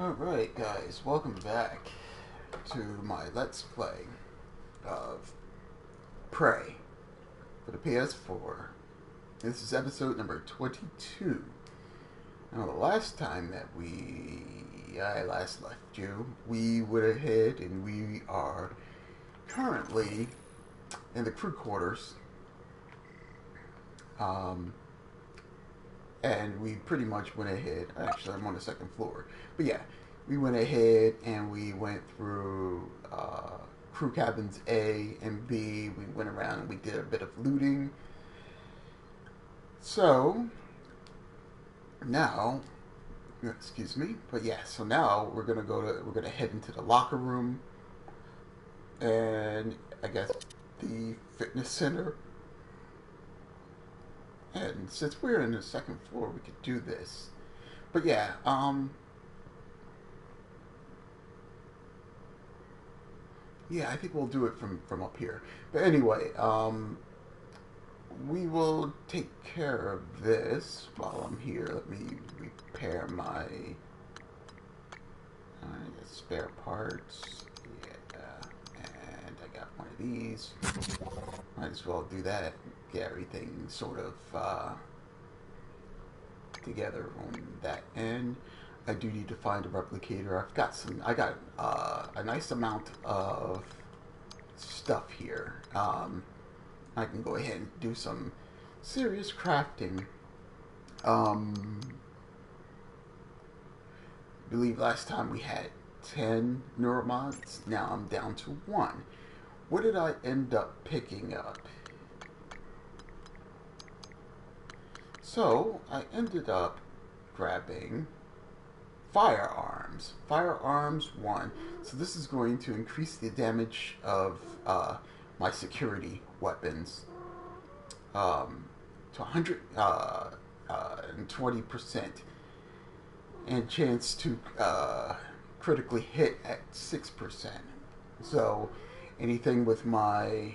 Alright guys, welcome back to my Let's Play of Prey for the PS4. This is episode number 22. Now the last time that I last left you, we went ahead and we are currently in the crew quarters. And we pretty much went ahead, actually I'm on the second floor, but yeah, we went ahead and we went through crew cabins A and B. We went around and we did a bit of looting. So now, excuse me, but yeah, so now we're gonna head into the locker room and I guess the fitness center. And since we're in the second floor, we could do this. But yeah, yeah, I think we'll do it from up here. But anyway, we will take care of this while I'm here. Let me repair my spare parts. Yeah, and I got one of these. Might as well do that. Get everything sort of together on that end. I do need to find a replicator. I got a nice amount of stuff here. I can go ahead and do some serious crafting. I believe last time we had 10 neuromods. Now I'm down to 1. What did I end up picking up? So, I ended up grabbing firearms. Firearms 1. So this is going to increase the damage of my security weapons to 120%. And chance to critically hit at 6%. So, anything with my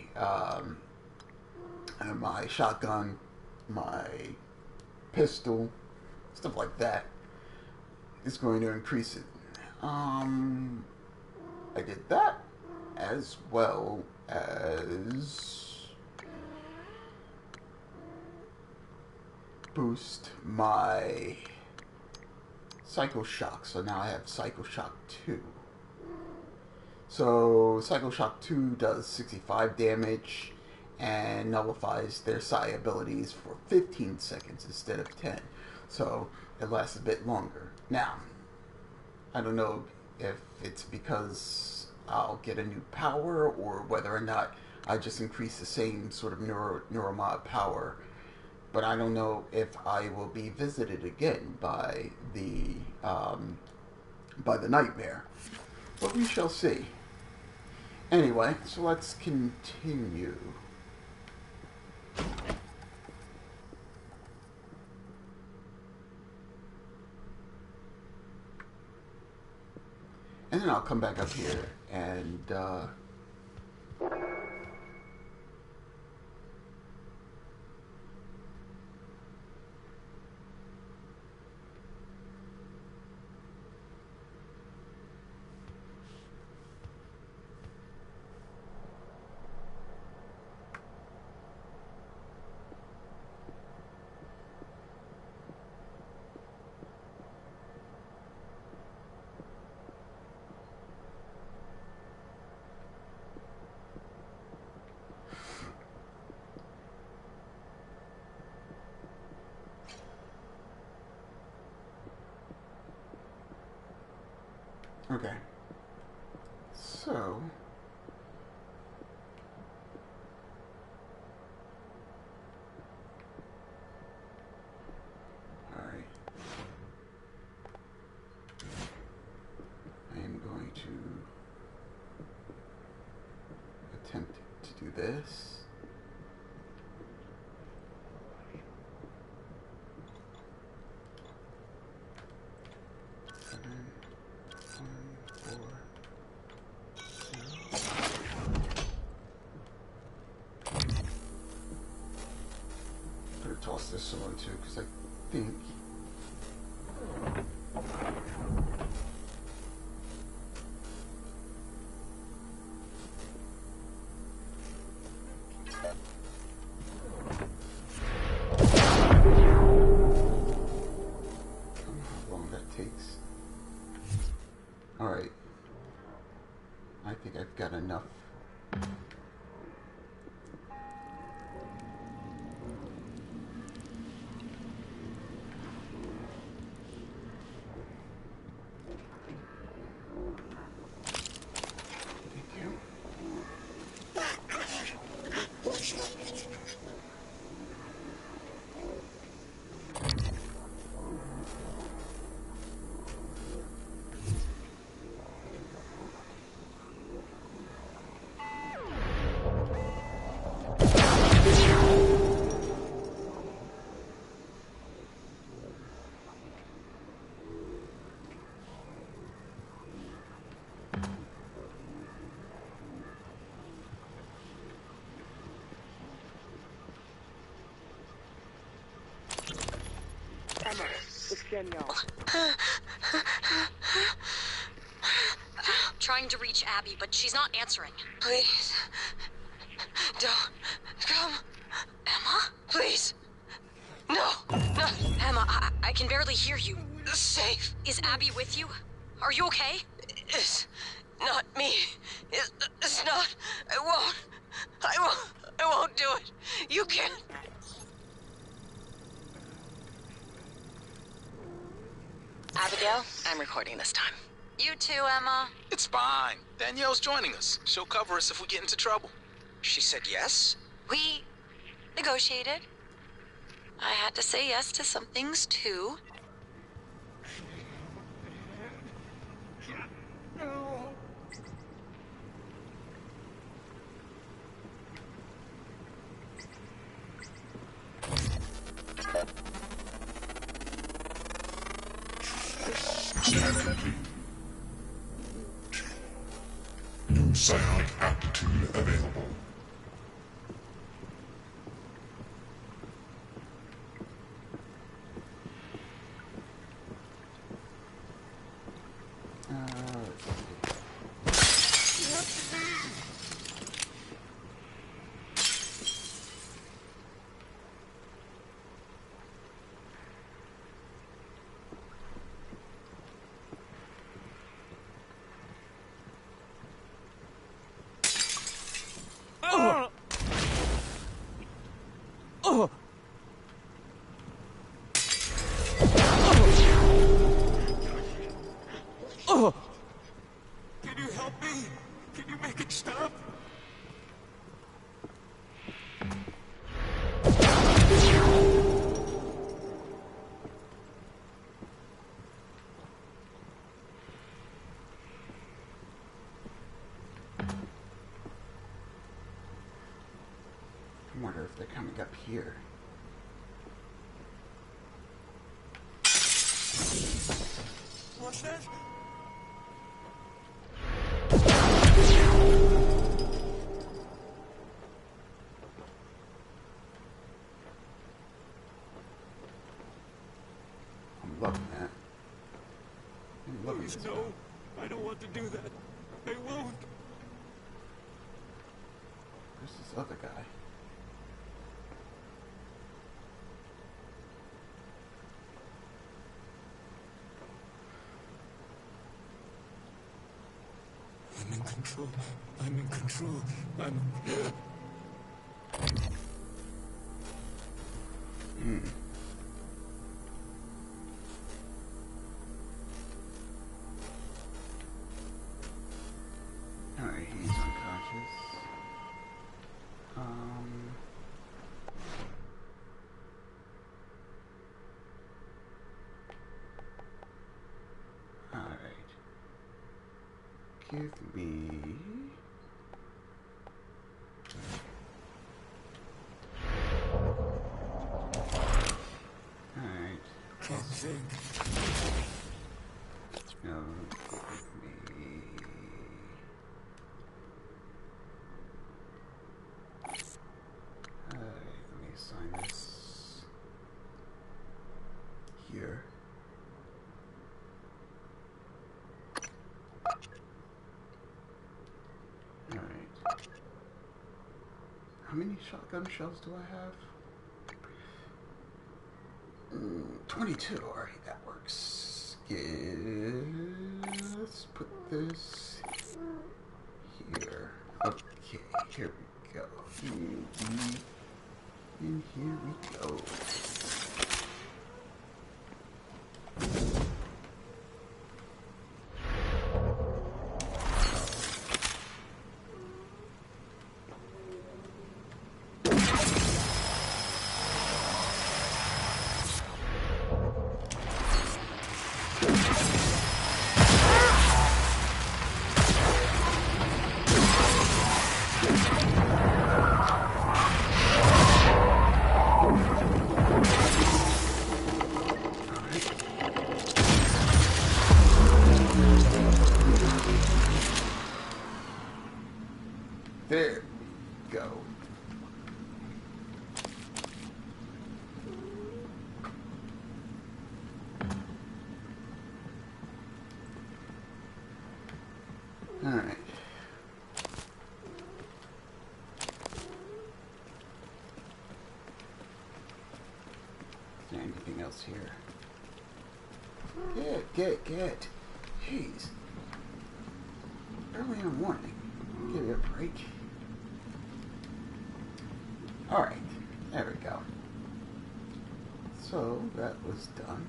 my shotgun, my pistol, stuff like that, is going to increase it. I did that as well as boost my Psycho Shock. So now I have Psycho Shock 2. So Psycho Shock 2 does 65 damage and nullifies their psi abilities for 15 seconds instead of 10. So it lasts a bit longer. Now, I don't know if it's because I'll get a new power or whether or not I just increase the same sort of neuromod power. But I don't know if I will be visited again by the nightmare. But we shall see. Anyway, so let's continue. And then I'll come back up here and okay. So alright. I am going to attempt to do this. Toss this one too, because I think Alright. I think I've got enough. Emma, it's Danielle. Trying to reach Abby, but she's not answering. Please. Don't come. Emma? Please. No. No. Emma, I can barely hear you. Safe. Is Abby with you? Are you okay? It's not me. It's not. I won't do it. You can't. Abigail, I'm recording this time. You too, Emma. It's fine. Danielle's joining us. She'll cover us if we get into trouble. She said yes? We negotiated. I had to say yes to some things too. Scan complete. New psionic aptitude available. Can you help me? Can you make it stop? I wonder if they're coming up here. What's that? I'm loving that. I'm loving Please, this. no. I don't want to do that. I won't. Where's this other guy? I'm in control. I'm in control. Alright, he's unconscious. Alright. Give me... Alright. Can't think. No, give me... Alright, let me assign this here. Alright. How many shotgun shells do I have? 22. Alright, that works. Let's put this here. Okay, here we go. And here we go. There we go. All right. Is there anything else here? Get. Jeez. Early in the morning. Give you a break. Alright, there we go. So, that was done.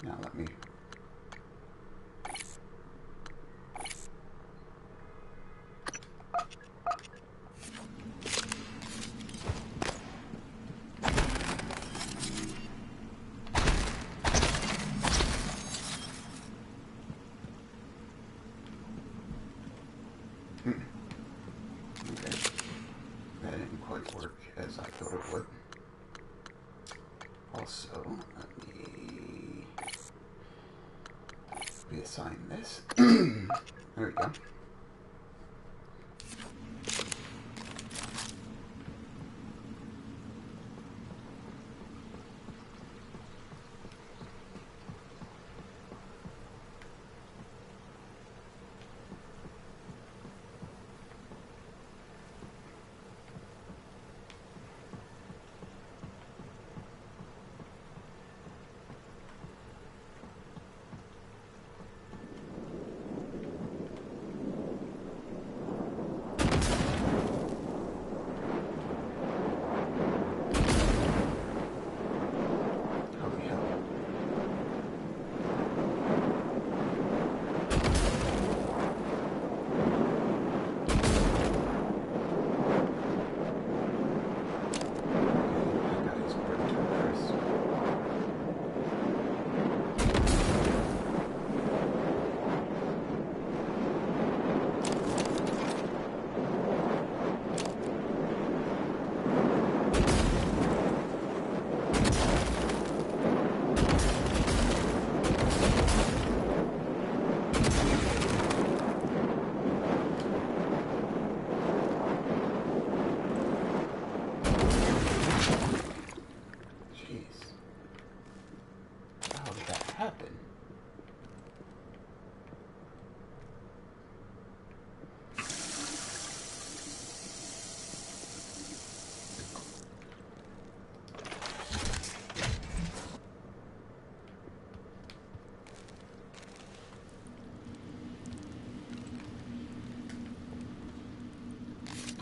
Now let me... Okay. That didn't quite work as I thought it would. Also, let me reassign this. There we go.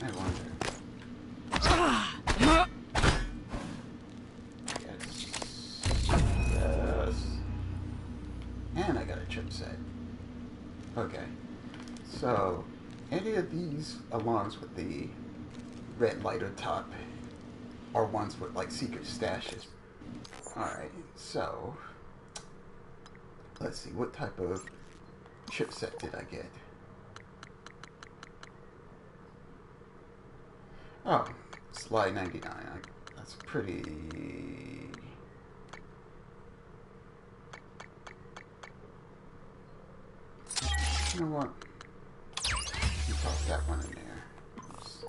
I wonder. Yes. And I got a chipset. Okay. So, any of these alarms with the red light on top are ones with like secret stashes. Alright, so let's see, what type of chipset did I get? Oh, Sly 99. That's pretty... You know what? You toss that one in there. Oops.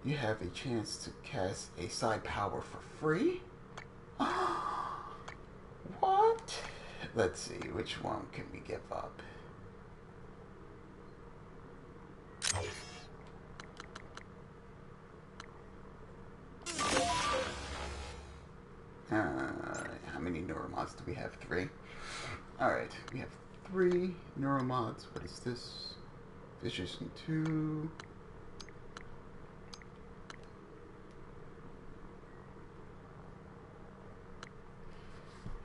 You have a chance to cast a side power for free? What? Let's see, which one can we give up? neuromods do we have? 3. Alright, we have 3 neuromods. What is this? Fission 2.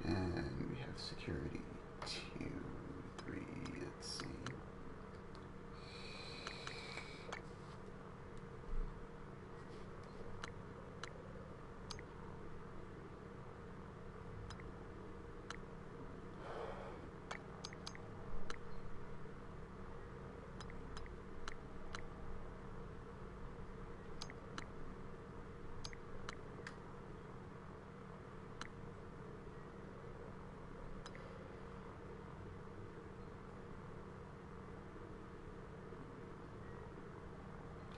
And we have security 2, 3, let's see.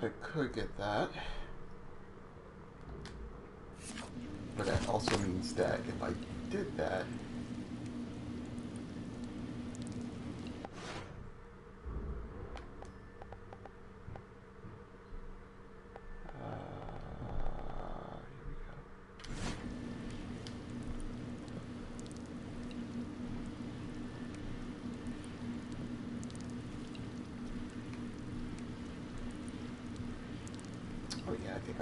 I could get that, but that also means that if I did that, oh yeah, I think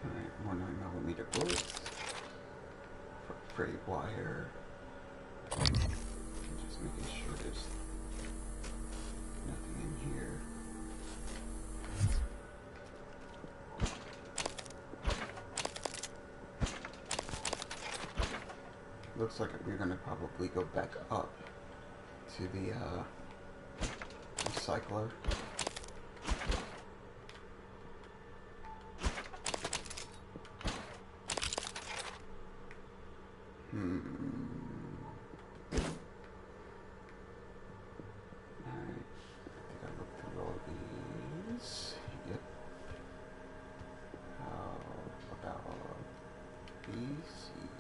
Alright, 1.9mm bullets, freight wire, just making sure there's nothing in here. Looks like we're gonna probably go back up to the recycler. Alright, I think I looked through all these. Yep. How about these?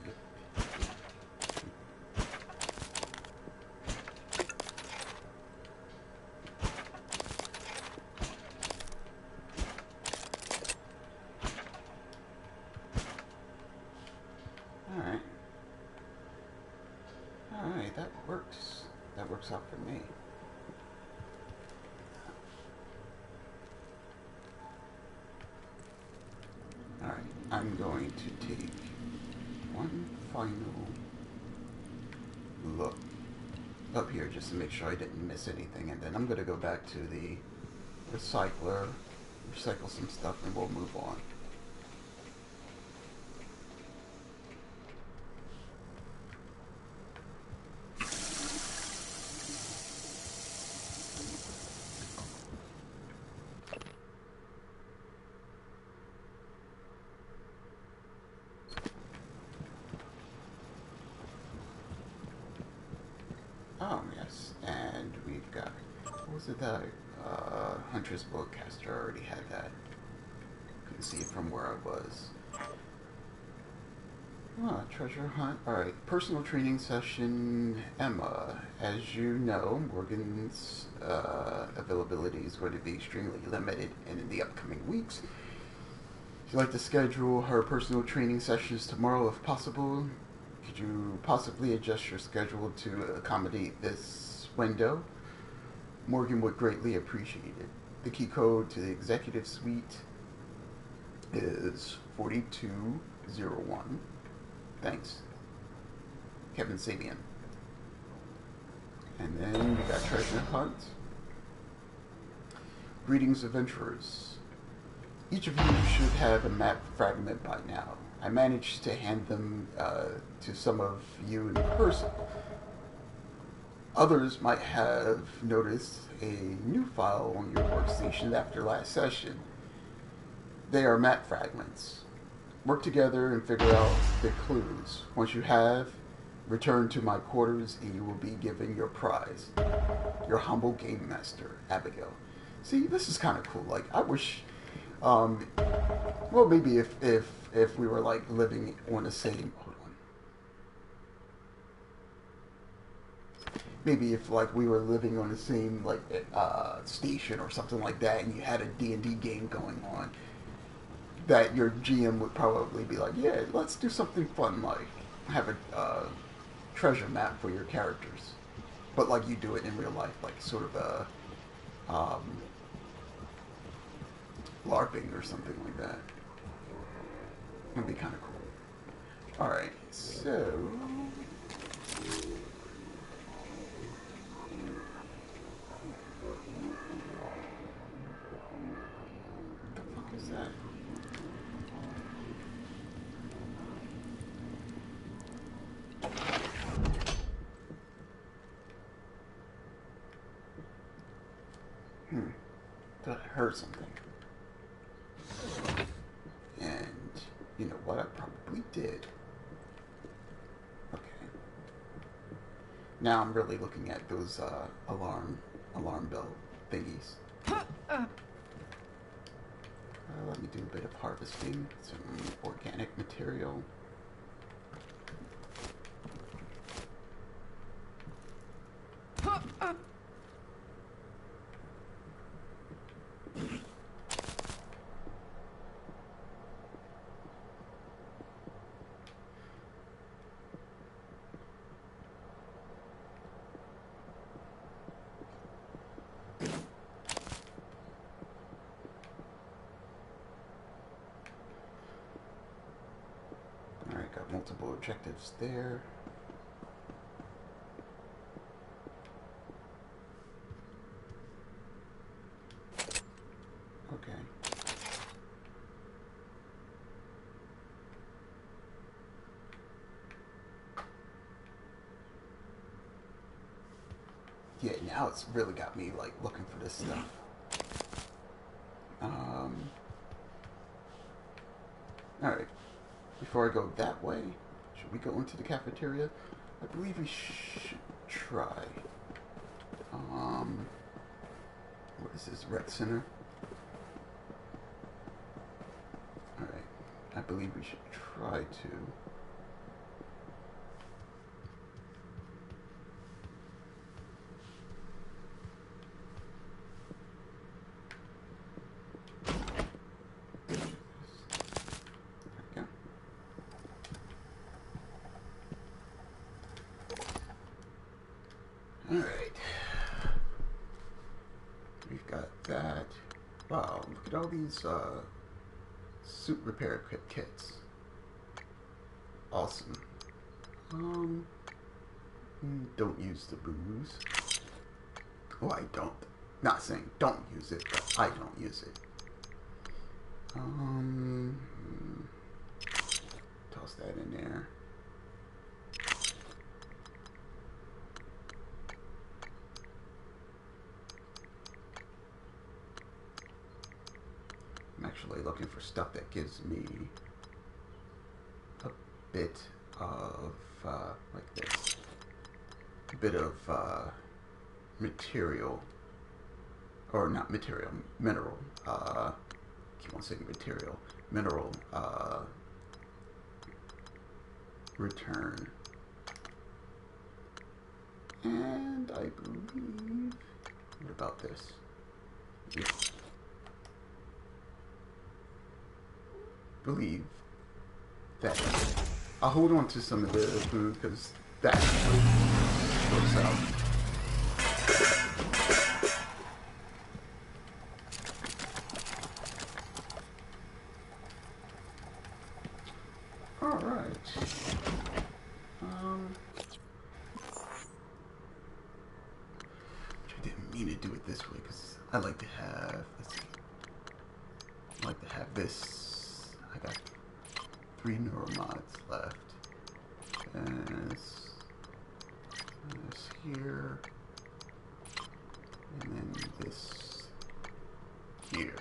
Yep. Alright. Alright, that works. That works out for me. Alright, I'm going to take one final look up here just to make sure I didn't miss anything, and then I'm going to go back to the recycler, recycle some stuff, and we'll move on. Oh, yes, and we've got, what was it that Hunter's Bowcaster already had that. Couldn't see it from where I was. Ah, treasure hunt. Alright, personal training session, Emma. As you know, Morgan's availability is going to be extremely limited in the upcoming weeks. She'd like to schedule her personal training sessions tomorrow if possible. Could you possibly adjust your schedule to accommodate this window? Morgan would greatly appreciate it. The key code to the executive suite is 4201. Thanks. Kevin Sabian. And then we got treasure hunt. Greetings, adventurers. Each of you should have a map fragment by now. I managed to hand them to some of you in person. Others might have noticed a new file on your workstation after last session. They are map fragments. Work together and figure out the clues. Once you have, return to my quarters and you will be given your prize. Your humble game master, Abigail. See, this is kind of cool. Like, I wish, well, maybe if we were like living on the same, hold on. Maybe if like we were living on the same like station or something like that, and you had a D&D game going on, that your GM would probably be like, yeah, let's do something fun, like have a treasure map for your characters, but like you do it in real life, like sort of a LARPing or something like that. That'd be kind of cool. Alright, so what the fuck is that? Thought I heard something. And you know what? I probably did. Okay. Now I'm really looking at those alarm bell thingies. Let me do a bit of harvesting, some organic material. Alright, got multiple objectives there. Okay. Yeah, now it's really got me like looking for this stuff. Alright. Before I go that way, should we go into the cafeteria? I believe we should try. What is this, rec center? Alright, I believe we should try to. Alright. We've got that. Wow, look at all these suit repair kits. Awesome. Don't use the booze. Oh, I don't. Not saying don't use it, but I don't use it. Toss that in there. I'm actually looking for stuff that gives me a bit of, like this, a bit of material, or not material, mineral, keep on saying material, mineral, return. And I believe, what about this? Yeah. Believe that I'll hold on to some of the food because that works out. All right. I didn't mean to do it this way because I like to have. Let's see. I like to have this. I got 3 neuromods left. This here, and then this here.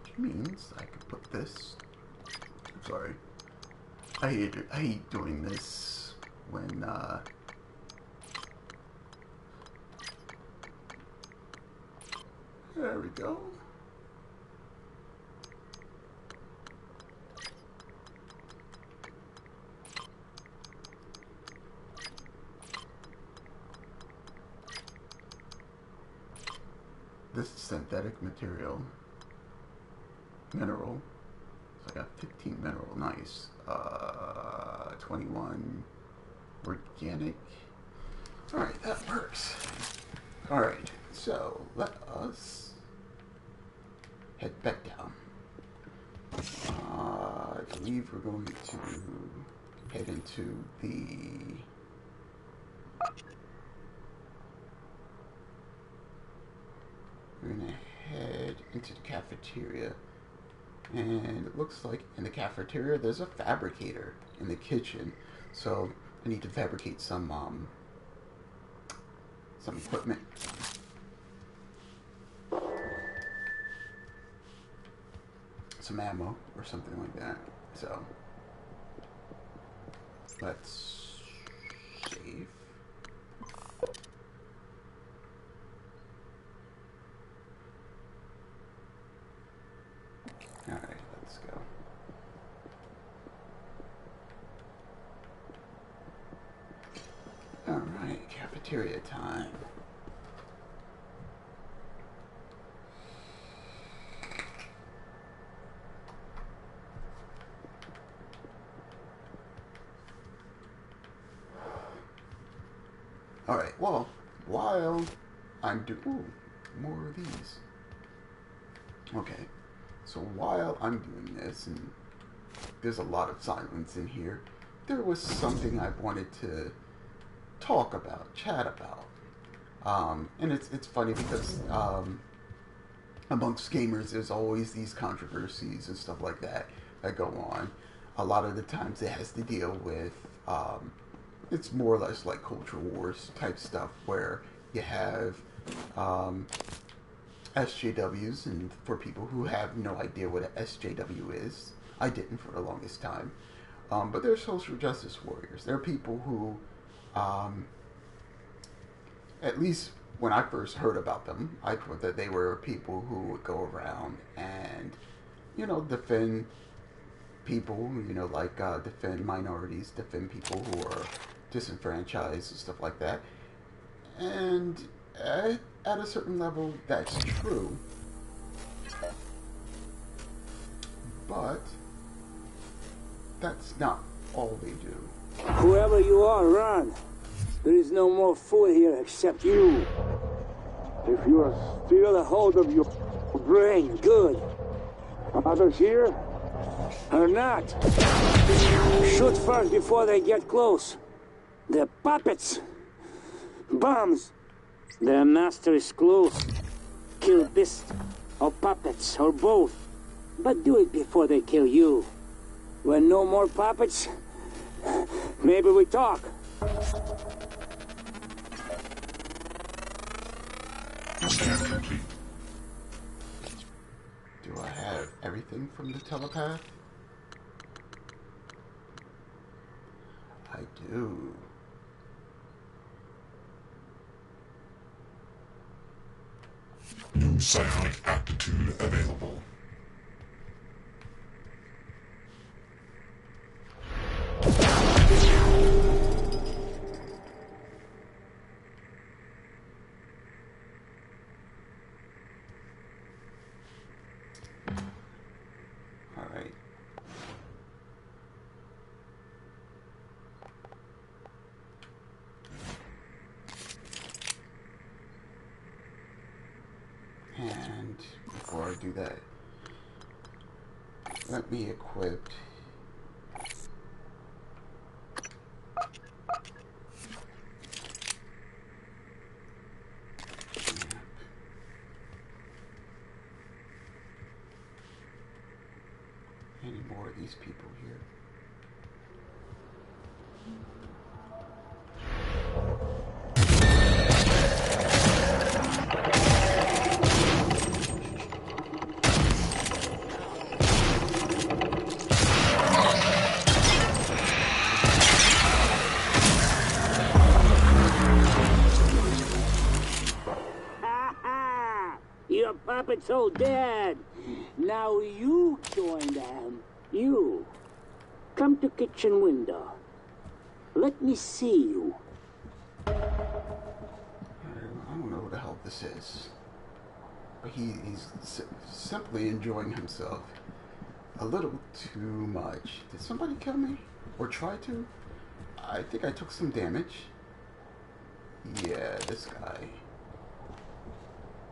Which means I could put this sorry. I hate doing this when, there we go. This is synthetic material. Mineral. So I got 15 mineral. Nice. 21 organic. Alright, that works. Alright, so let us head back down. I believe we're going to head into the... We're going to head into the cafeteria. And it looks like in the cafeteria there's a fabricator in the kitchen. So I need to fabricate some equipment. Some ammo or something like that. So let's save. Alright, let's go. Alright, cafeteria time. Alright, well, while I'm doing... Ooh, more of these. Okay. So while I'm doing this, and there's a lot of silence in here, there was something I wanted to talk about, chat about. And it's funny because amongst gamers, there's always these controversies and stuff like that go on. A lot of the times it has to deal with, it's more or less like culture wars type stuff where you have SJWs, and for people who have no idea what an SJW is, I didn't for the longest time, but they're social justice warriors. They're people who, at least when I first heard about them, I thought that they were people who would go around and, you know, defend people, you know, like defend minorities, defend people who are disenfranchised and stuff like that. And at a certain level, that's true. But that's not all they do. Whoever you are, run. There is no more food here except you. If you are still a hold of your brain, good. Others here are not. Shoot first before they get close. They're puppets. Bombs. Their master is close. Kill beast or puppets or both. But do it before they kill you. When no more puppets, maybe we talk. Scan complete. Do I have everything from the telepath? I do. New psionic aptitude available. Alright. And before I do that, let me equip any more of these people here. your puppet's all dead. Now you join them. You. Come to kitchen window. Let me see you. I don't know who the hell this is. But he's simply enjoying himself a little too much. Did somebody kill me? Or try to? I think I took some damage. Yeah, this guy.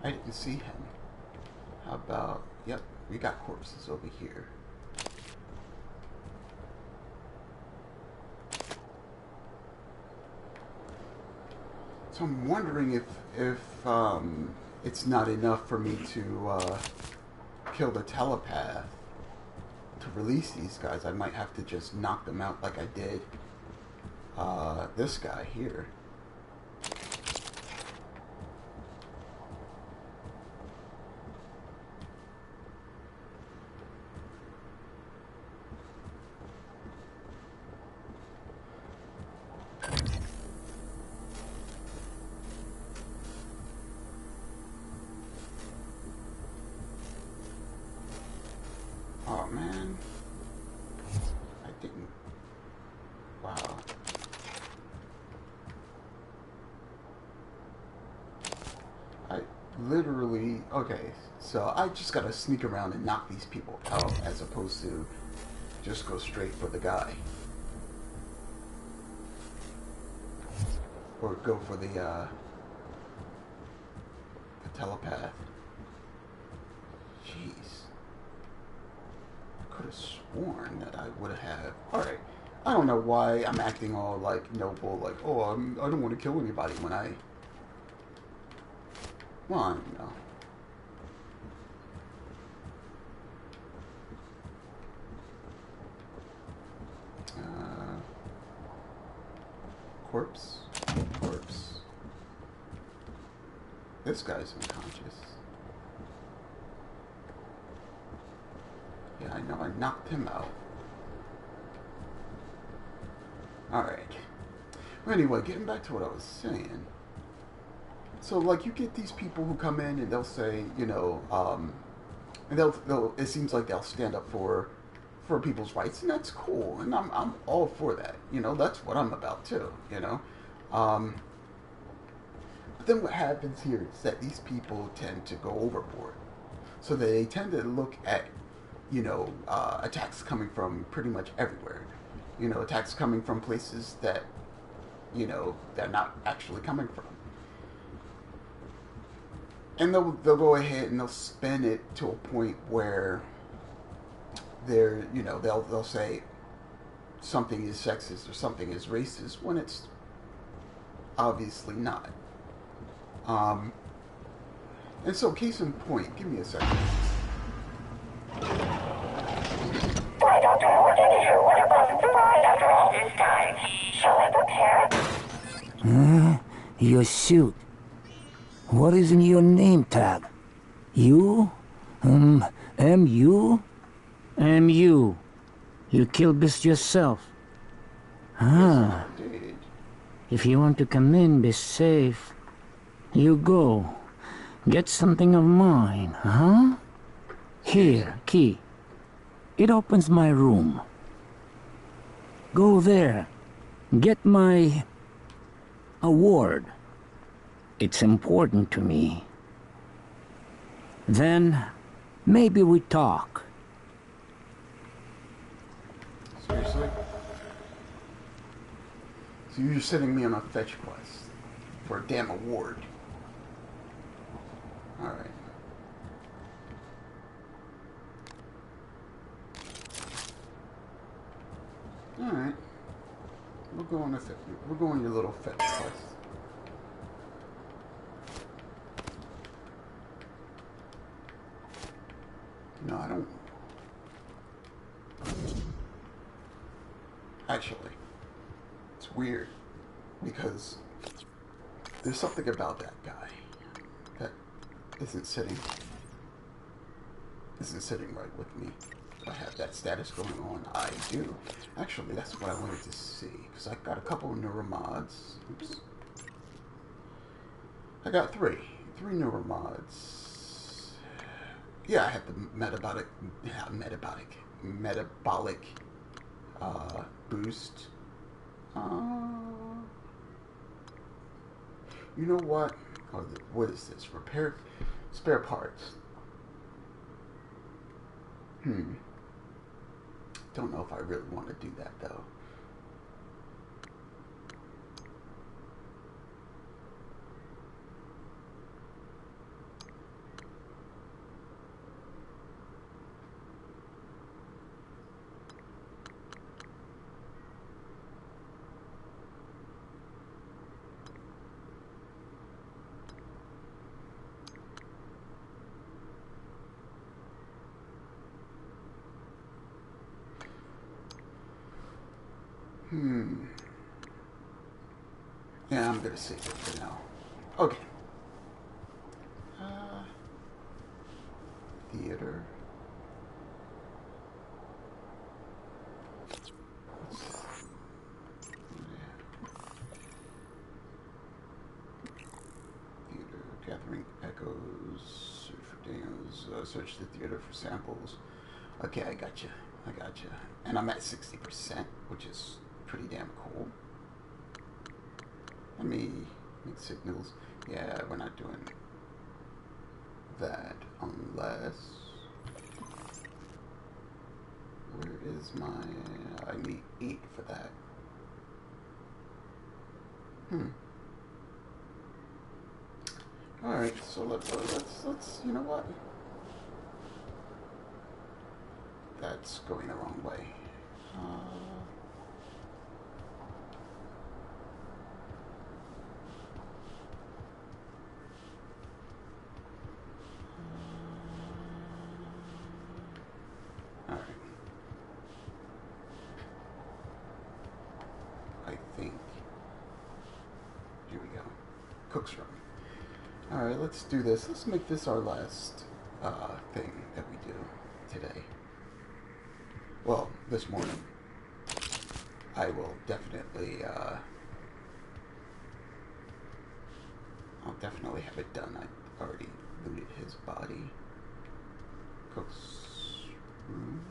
I didn't see him. How about... Yep, we got corpses over here. So I'm wondering if it's not enough for me to kill the telepath to release these guys. I might have to just knock them out like I did this guy here. Oh man, I didn't. Wow. I literally, okay, so I just gotta sneak around and knock these people out as opposed to just go straight for the guy. Or go for the telepath. Jeez. Could have sworn that I would have. Alright. I don't know why I'm acting all like noble, like, oh, I don't want to kill anybody when I... Well, I don't know. Corpse. Corpse. This guy's unconscious. Yeah, I know I knocked him out. Alright. Well, anyway, getting back to what I was saying. So, like, you get these people who come in and they'll say, you know, and they'll it seems like they'll stand up for people's rights, and that's cool, and I'm all for that. You know, that's what I'm about too, you know. But then what happens here is that these people tend to go overboard. So they tend to look at, you know, attacks coming from pretty much everywhere. You know, attacks coming from places that, you know, they're not actually coming from. And they'll go ahead and they'll spin it to a point where they're, you know, they'll say something is sexist or something is racist when it's obviously not. And so, case in point, give me a second. I don't know what it is what about to find after all this time. Shall I prepare? Your suit. What is in your name tag? You? M.U.? M.U. You killed this yourself. Ah. If you want to come in, be safe. You go. Get something of mine, huh? Here, key. It opens my room. Go there. Get my award. It's important to me. Then, maybe we talk. Seriously? So you're sending me on a fetch quest for a damn award. Alright. Alright. We'll go on your little fetch quest. No, I don't. Actually, it's weird because there's something about that guy that isn't sitting right with me. I have that status going on. I do. Actually, that's what I wanted to see because I got a couple of neuromods. Oops. I got three neuromods. Yeah, I have the metabolic boost. You know what? Oh, what is this? Repair spare parts. Don't know if I really want to do that though. Yeah, I'm gonna save it for now. Okay. Theater. Theater, gathering echoes, search for Daniels, search the theater for samples. Okay, I gotcha. And I'm at 60%, which is pretty damn cool. Let me make signals. Yeah, we're not doing that unless... Where is my... I need 8 for that. Alright, so let's, you know what? That's going the wrong way. Alright. I think. Here we go. Cook's room. Alright, let's do this. Let's make this our last thing that we do today. Well, this morning. I will definitely, I'll definitely have it done. I already looted his body. Cook's room.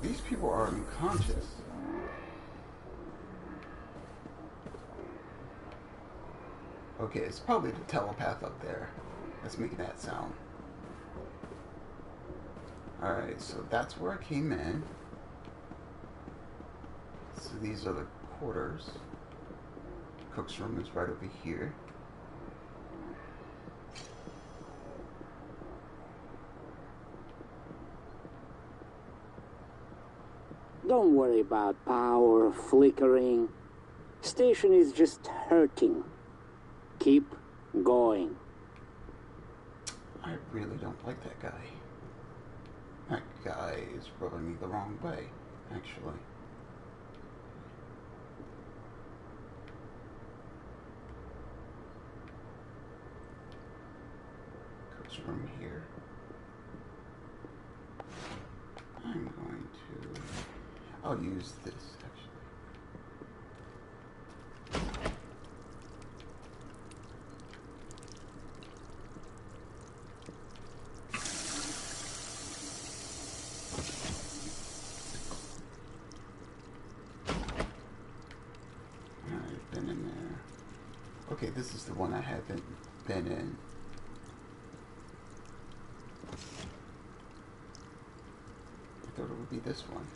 These people are unconscious. Okay, it's probably the telepath up there that's making that sound. Alright, so that's where I came in. So these are the quarters. Cook's room is right over here. Don't worry about power flickering. Station is just hurting. Keep going. I really don't like that guy. That guy is rubbing me the wrong way, actually. Cook's room here. I'm going to... I'll use this, actually. I've been in there. Okay, this is the one I haven't been in. I thought it would be this one.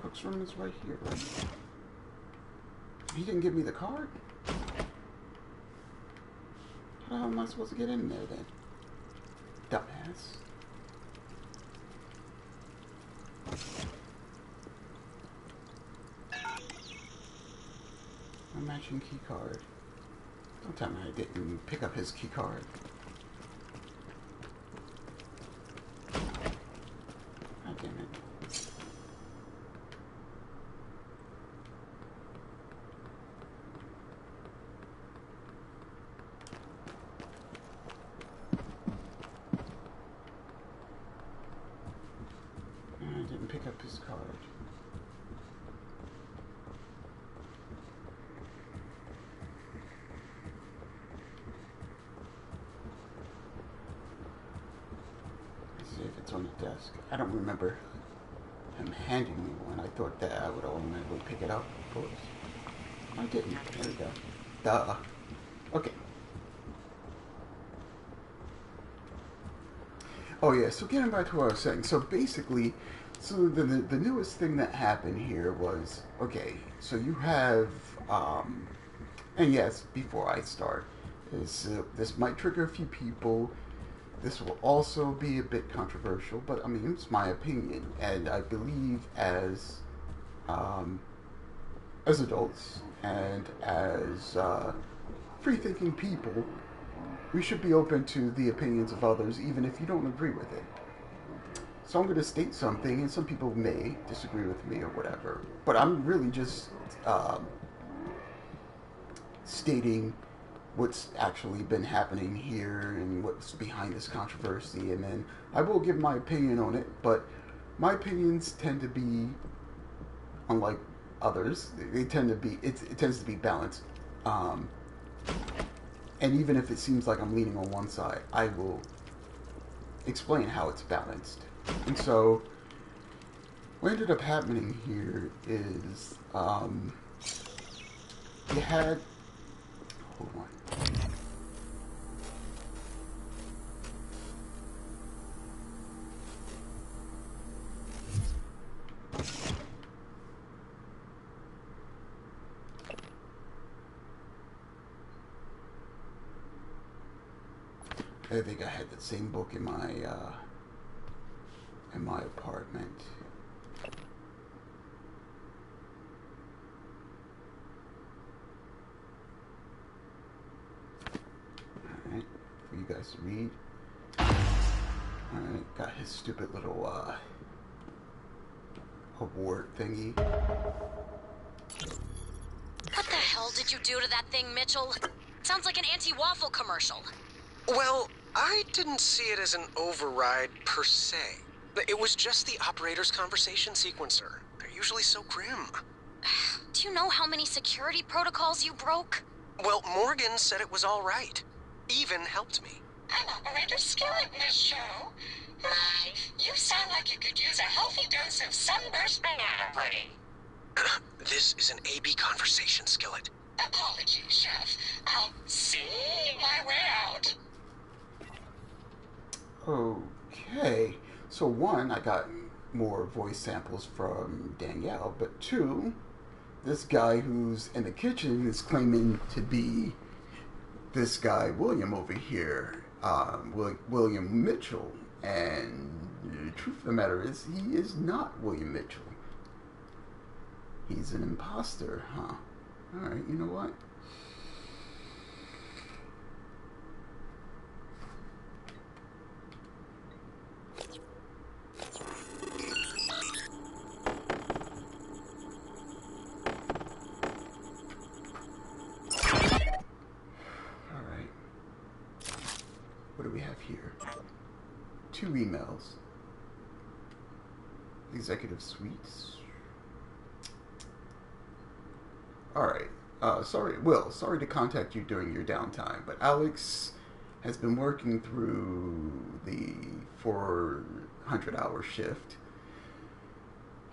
Cook's room is right here, right? He didn't give me the card? How the hell am I supposed to get in there then? Dumbass. A matching key card. Don't tell me I didn't pick up his key card. God damn it. I didn't pick up his card. See if it's on the desk. I don't remember him handing me one. I thought that I would automatically pick it up, of course. I didn't. There we go. Duh. Okay. Oh yeah, so getting back to what I was saying. So basically, so the newest thing that happened here was, okay, so you have, and yes, before I start, this might trigger a few people. This will also be a bit controversial, but I mean, it's my opinion, and I believe as adults and as free-thinking people, we should be open to the opinions of others, even if you don't agree with it. So I'm going to state something, and some people may disagree with me or whatever, but I'm really just stating what's actually been happening here and what's behind this controversy, and then I will give my opinion on it, but my opinions tend to be, unlike others, they tend to be, it tends to be balanced. And even if it seems like I'm leaning on one side, I will explain how it's balanced. And so, what ended up happening here is, you had, hold on. I think I had the same book in my apartment. Alright, for you guys to read. Alright, got his stupid little award thingy. What the hell did you do to that thing, Mitchell? Sounds like an anti-waffle commercial. Well, I didn't see it as an override per se. It was just the operator's conversation sequencer. They're usually so grim. Do you know how many security protocols you broke? Well, Morgan said it was all right. Even helped me. I'm Operator Skillet in this show. My, you sound like you could use a healthy dose of sunburst banana pudding. This is an AB conversation, Skillet. Apologies, Chef. I'll see my way out. Okay, so one, I got more voice samples from Danielle, but two, this guy who's in the kitchen is claiming to be this guy, William, over here, William Mitchell, and the truth of the matter is, he is not William Mitchell. He's an imposter, huh? Alright, you know what? Alright. What do we have here? 2 emails. Executive Suites. Alright. Sorry to contact you during your downtime, but Alex has been working through the 400-hour shift.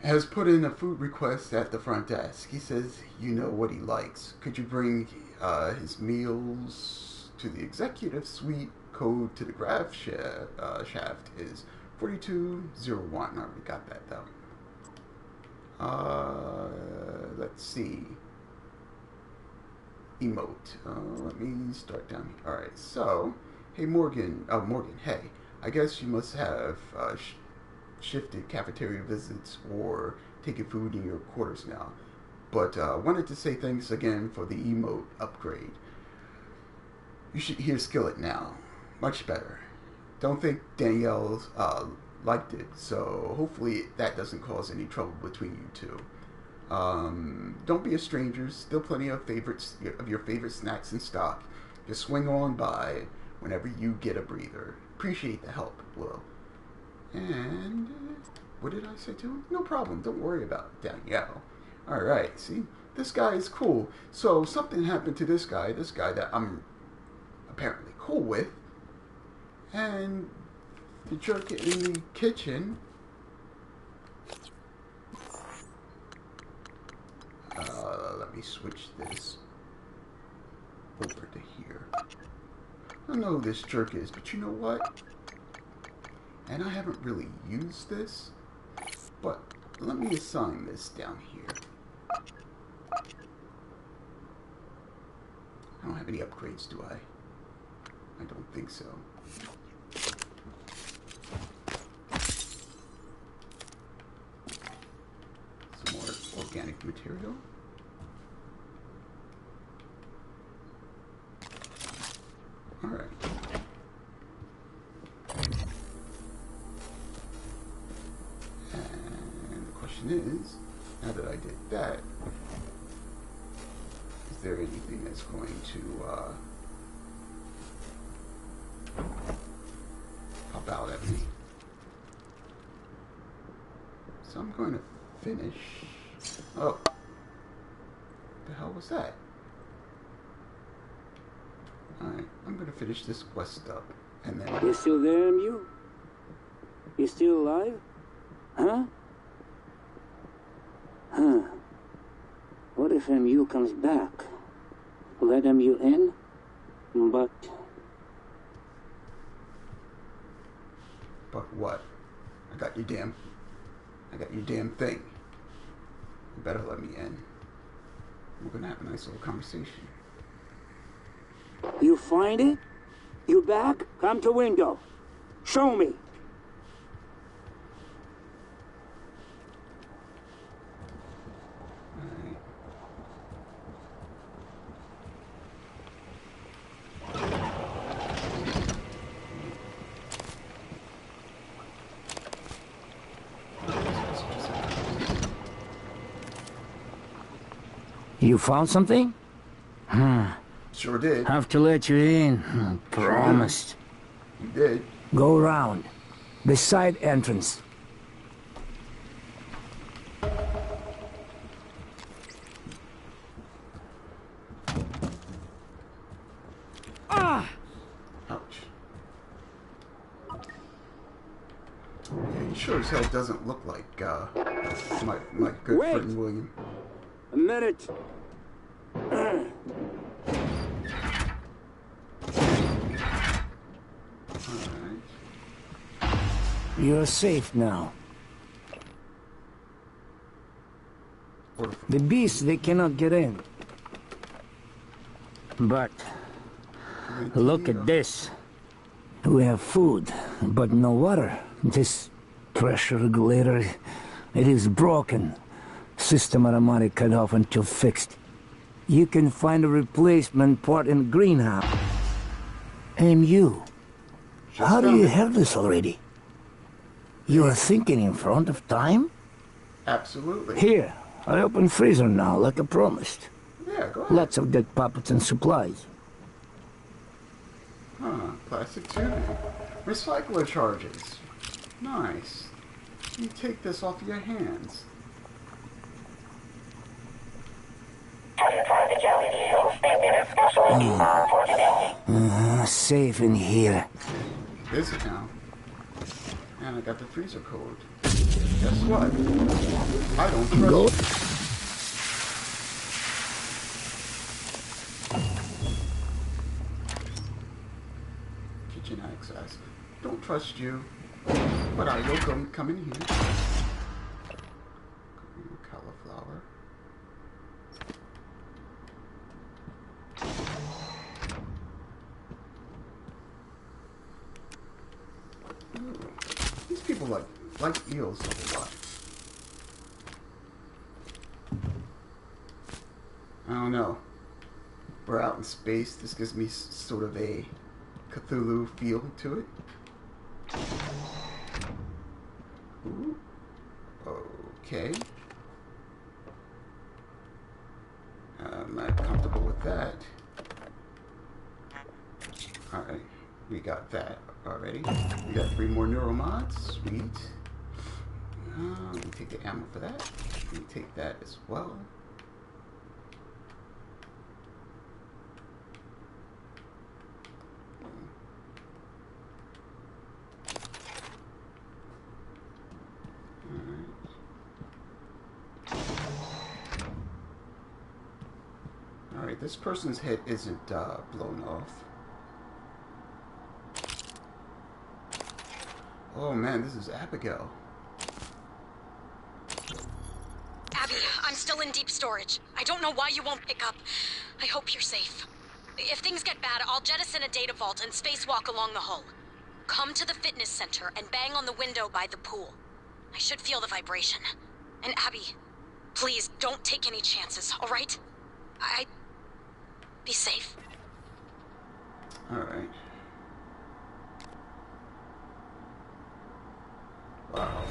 Has put in a food request at the front desk. He says you know what he likes. Could you bring his meals to the executive suite? Code to the graph shaft is 4201. I already got that though. Let's see. emote. Let me start down here. Alright, so, hey Morgan. Oh, Morgan, hey. I guess you must have shifted cafeteria visits or taken food in your quarters now. But wanted to say thanks again for the emote upgrade. You should hear Skillet now. Much better. Don't think Danielle liked it, so hopefully that doesn't cause any trouble between you two. Don't be a stranger. Still plenty of your favorite snacks in stock. Just swing on by whenever you get a breather. Appreciate the help, Will. And what did I say to him? No problem. Don't worry about Danielle. Alright, see? This guy is cool. So something happened to this guy that I'm apparently cool with. And the jerk in the kitchen. Let me switch this over to here. I don't know who this jerk is, but you know what? And I haven't really used this, but let me assign this down here. I don't have any upgrades, do I? I don't think so. Some more organic material. Alright. And the question is, now that I did that, is there anything that's going to pop out at me? So I'm going to finish. Oh. What the hell was that? Alright, I'm gonna finish this quest up, and then... You still there, MU? You still alive? Huh? Huh. What if MU comes back? Let MU in? But what? I got your damn thing. You better let me in. We're gonna have a nice little conversation. you find it? You back? Come to window. Show me. You found something? Sure did. Have to let you in. Promised. You did. Go around. The side entrance. Ouch. Yeah, he sure as hell doesn't look like my good friend William. A minute. You're safe now. The beasts, they cannot get in. But look at this. We have food, but no water. This pressure regulator, it is broken. System automatic cut off until fixed. You can find a replacement part in the greenhouse. MU, how do you have this already? You are thinking in front of time? Absolutely. Here, I open freezer now, like I promised. Yeah, go ahead. Lots of dead puppets and supplies. Huh, plastic tubing. Recycler charges. Nice. You take this off your hands. Safe in here. Is it now? And I got the freezer code. Guess what? I don't trust Go. Kitchen access. Don't trust you. But I will come in here. Cauliflower. people like eels a whole lot. I don't know. We're out in space. This gives me sort of a Cthulhu feel to it. Ooh. Okay. I'm not comfortable with that. Alright. We got that already. We got 3 more neuromods. Sweet. We take the ammo for that. We take that as well. Alright, this person's head isn't blown off. Oh man, this is Abigail. Abby, I'm still in deep storage. I don't know why you won't pick up. I hope you're safe. If things get bad, I'll jettison a data vault and spacewalk along the hull. Come to the fitness center and bang on the window by the pool. I should feel the vibration. And Abby, please don't take any chances, all right? Be safe. Alright. Wow.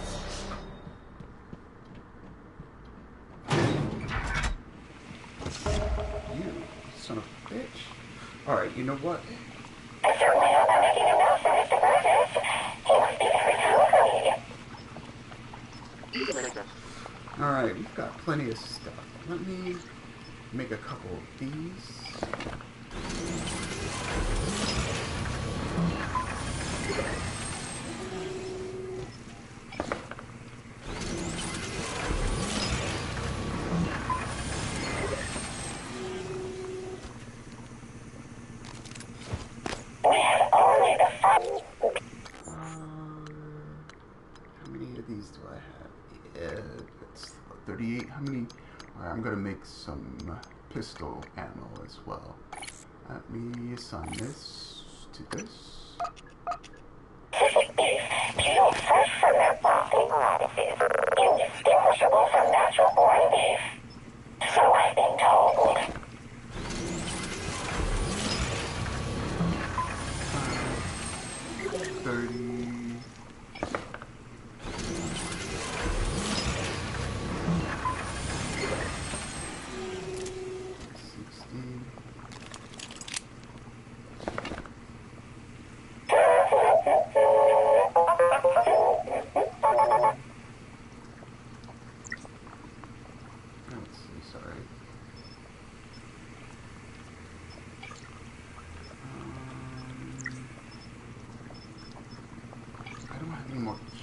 You son of a bitch. Alright, you know what? I certainly hope I'm making enough for Mr. Burgess. He must be very concrete. Alright, we've got plenty of stuff. Let me make a couple of these. How many of these do I have? That's 38. How many? Alright, I'm gonna make some pistol ammo as well. Let me assign this to this. Peel fresh from their boxing lattices, indistinguishable from natural-born beef. So I've been told. 30.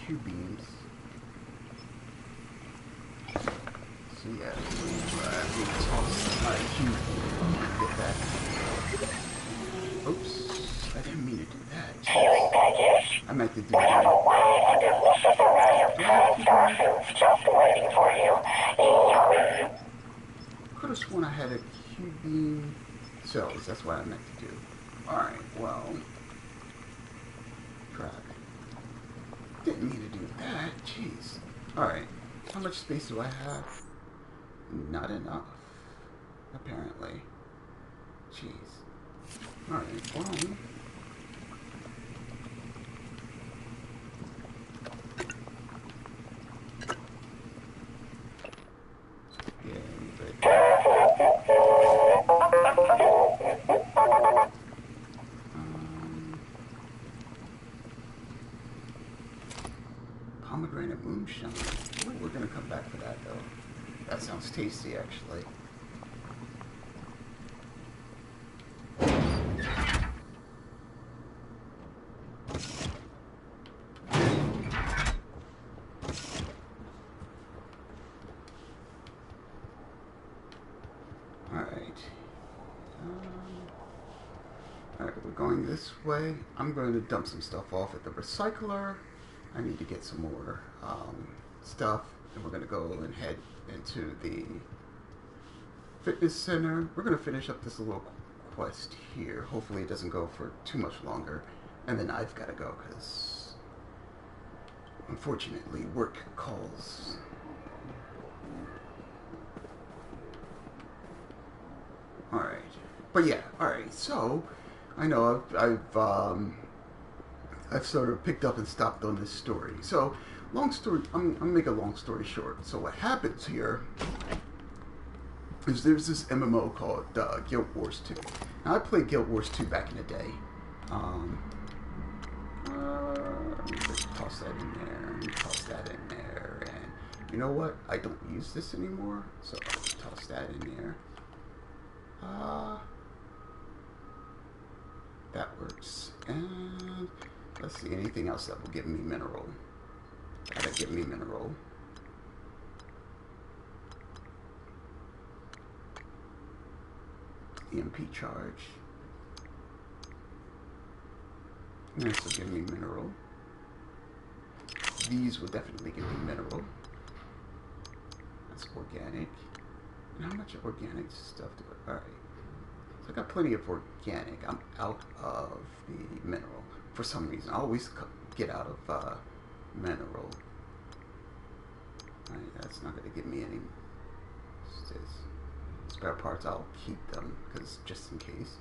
2 beams. So yeah, we toss my cube. Get that. Oops, I didn't mean to do that. Feeling baggish? I meant to do We have a that. wide and delicious array of five-star foods just waiting for you in your... Could have sworn I had a Q-beam cells. That's what I meant to do. Alright, well... Crap. Didn't mean to do that. Jeez. Alright. How much space do I have? Not enough. Apparently. Jeez. Alright, well... Pomegranate moonshine. Ooh, we're gonna come back for that though. That sounds tasty actually. Alright, we're going this way. I'm going to dump some stuff off at the recycler. I need to get some more stuff, and we're going to go and head into the fitness center. We're going to finish up this little quest here. Hopefully it doesn't go for too much longer. And then I've got to go because unfortunately, work calls. Alright. But yeah, alright, so I know I've sort of picked up and stopped on this story. So, long story, I'm gonna make a long story short. So what happens here is there's this MMO called Guild Wars 2. Now, I played Guild Wars 2 back in the day. Let me just toss that in there, and toss that in there, and you know what? I don't use this anymore, so I'll toss that in there. That works. And let's see, anything else that will give me mineral. That'll give me mineral. EMP charge. This will give me mineral. These will definitely give me mineral. That's organic. And how much organic stuff do I... Alright. So I got plenty of organic. I'm out of the mineral. For some reason. I always get out of mineral. Alright, that's not going to give me any... spare parts. I'll keep them, because just in case.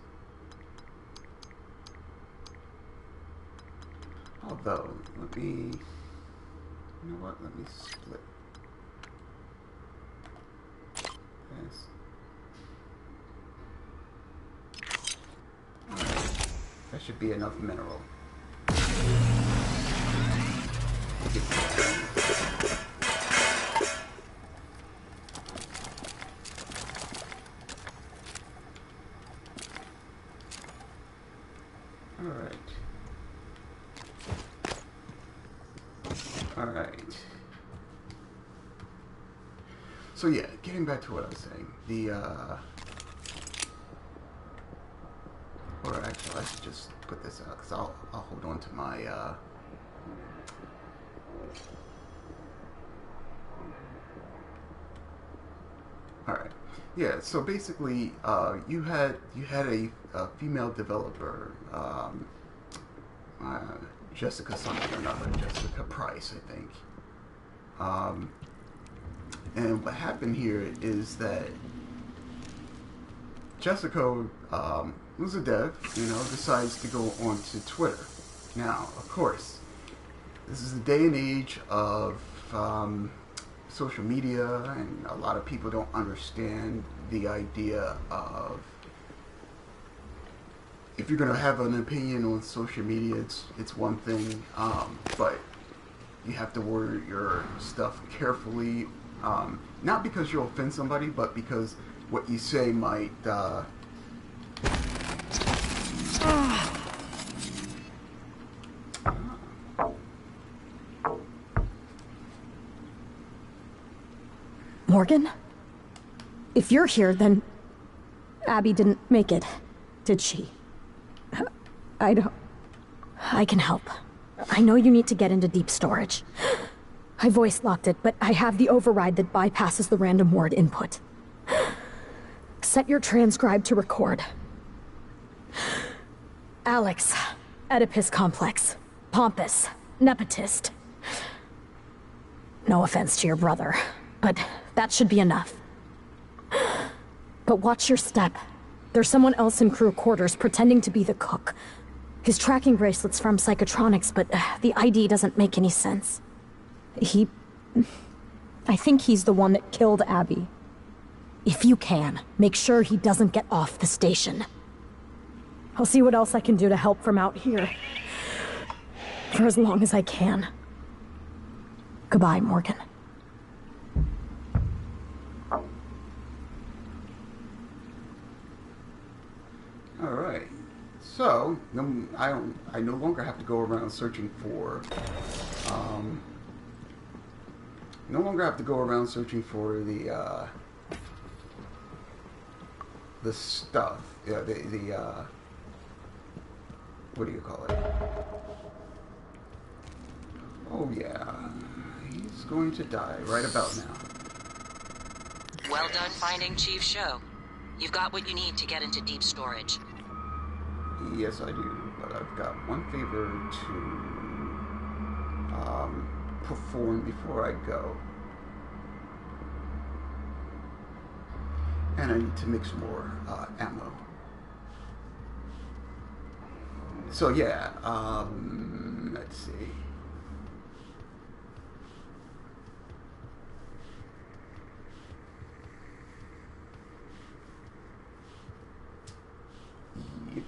Although, let me... You know what? Let me split this. Alright. That should be enough mineral. Alright. So yeah, getting back to what I was saying. Or actually, I should just put this out, because I'll hold on to my, Alright. Yeah, so basically, you had a female developer, Jessica something or another, Jessica Price, I think. And what happened here is that Jessica, who's a dev, decides to go onto Twitter. Now, of course, this is the day and age of social media, and a lot of people don't understand the idea of, if you're going to have an opinion on social media, it's one thing, but you have to word your stuff carefully, not because you'll offend somebody, but because what you say might, Morgan? If you're here, then Abby didn't make it, did she? I can help. I know you need to get into deep storage. I voice locked it, but I have the override that bypasses the random word input. Set your transcribe to record. Alex, Oedipus complex, pompous, nepotist. No offense to your brother, but that should be enough. But watch your step. There's someone else in crew quarters pretending to be the cook. His tracking bracelet's from Psychotronics, but the ID doesn't make any sense. I think he's the one that killed Abby. If you can, make sure he doesn't get off the station. I'll see what else I can do to help from out here. For as long as I can. Goodbye, Morgan. Alright. So, I no longer have to go around searching for, the stuff. Yeah, what do you call it? Oh yeah, he's going to die right about now. Well done finding Chief Show. You've got what you need to get into deep storage. Yes, I do, but I've got one favor to perform before I go. And I need to mix more ammo. So yeah, let's see. Yep.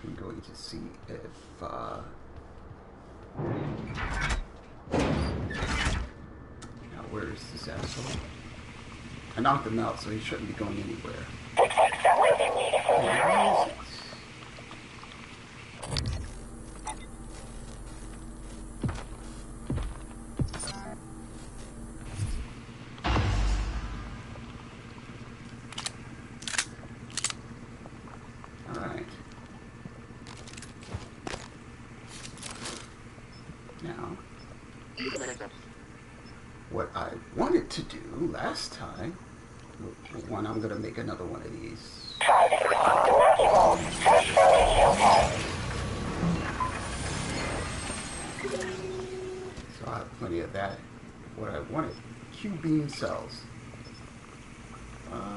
I'm going to see if now where is this asshole? I knocked him out, so he shouldn't be going anywhere. Where is it? Alright. Now, what I wanted to do last time, one, I'm gonna make another one of these. So I have plenty of that. What I wanted, Q-beam cells. Right.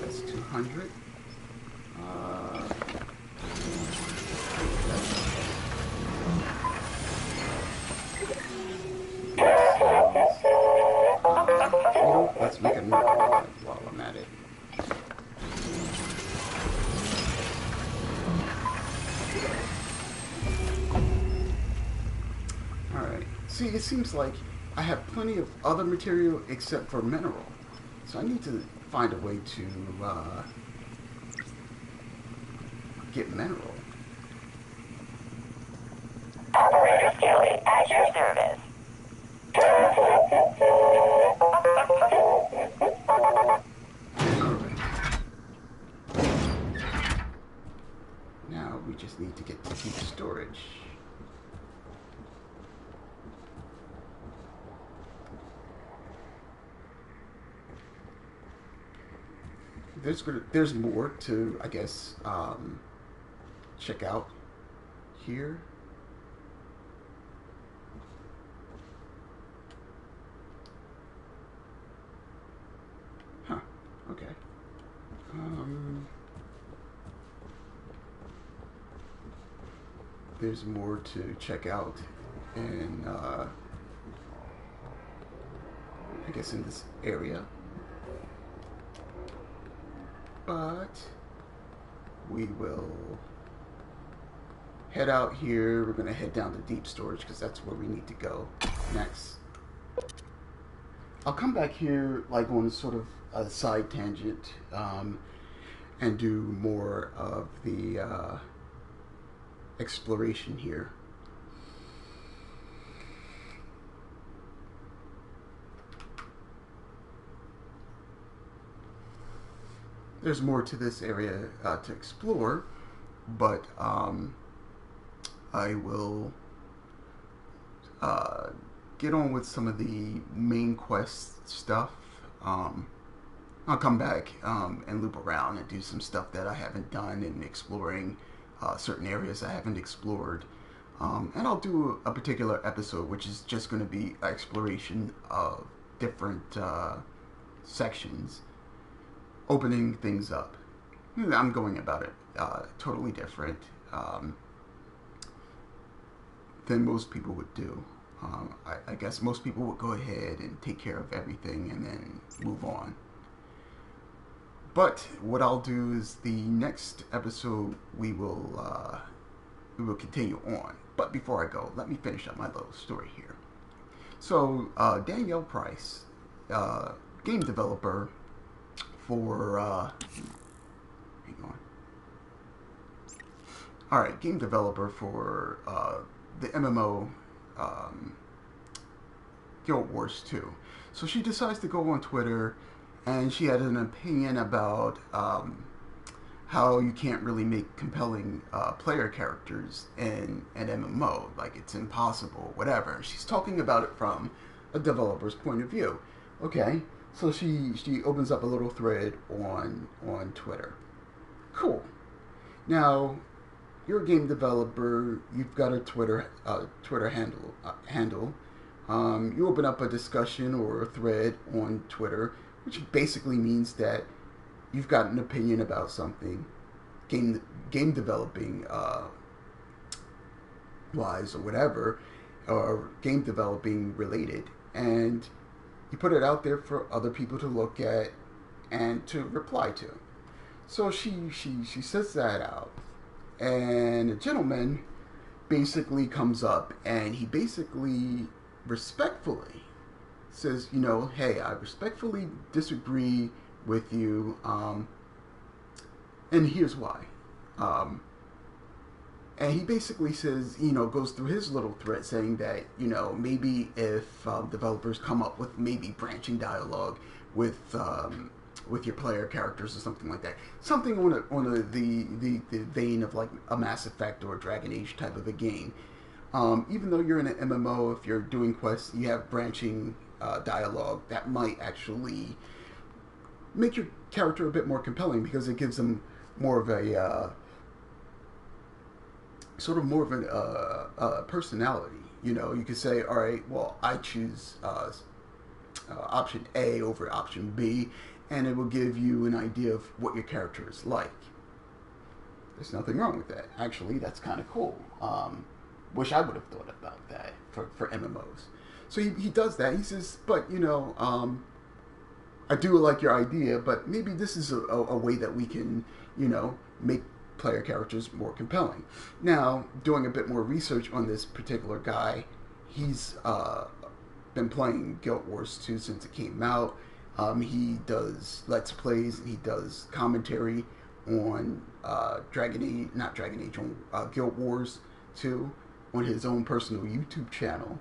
That's 200. Let's make another one while I'm at it. Alright. See, it seems like I have plenty of other material except for mineral. So I need to find a way to get mineral. Operator Skelly, at your service. Now we just need to get to deep storage. There's more to, I guess, check out here. Huh, okay. There's more to check out in, I guess in this area. But we will head out here. We're going to head down to deep storage because that's where we need to go next. I'll come back here like on sort of a side tangent and do more of the exploration here. There's more to this area to explore, but I will get on with some of the main quest stuff. I'll come back and loop around and do some stuff that I haven't done in exploring certain areas I haven't explored. And I'll do a particular episode which is just going to be exploration of different sections, opening things up. I'm going about it totally different than most people would do. I guess most people would go ahead and take care of everything and then move on. But what I'll do is the next episode we will continue on. But before I go, let me finish up my little story here. So Danielle Price, game developer for hang on. Alright, game developer for the MMO Guild Wars 2. So she decides to go on Twitter and she had an opinion about how you can't really make compelling player characters in an MMO. Like, it's impossible, whatever. She's talking about it from a developer's point of view. Okay, So she opens up a little thread on Twitter. Cool. Now, you're a game developer. You've got a Twitter handle. You open up a discussion or a thread on Twitter, which basically means that you've got an opinion about something, game developing wise or whatever, or game developing related, and you put it out there for other people to look at and to reply to. So she sets that out, and a gentleman basically comes up and he basically respectfully says, you know, hey, I respectfully disagree with you, and here's why. And he basically says, you know, goes through his little thread saying that, you know, maybe if developers come up with maybe branching dialogue with your player characters or something like that, something on the vein of like a Mass Effect or a Dragon Age type of a game. Even though you're in an MMO, if you're doing quests, you have branching dialogue that might actually make your character a bit more compelling because it gives them more of a sort of more of a personality. You know, you could say, all right, well, I choose option A over option B, and it will give you an idea of what your character is like. There's nothing wrong with that. Actually, that's kind of cool. Wish I would have thought about that for MMOs. So he does that. He says, but, you know, I do like your idea, but maybe this is a way that we can, you know, make player characters more compelling. Now, doing a bit more research on this particular guy, he's been playing Guild Wars 2 since it came out. He does Let's Plays, he does commentary on Guild Wars 2 on his own personal YouTube channel.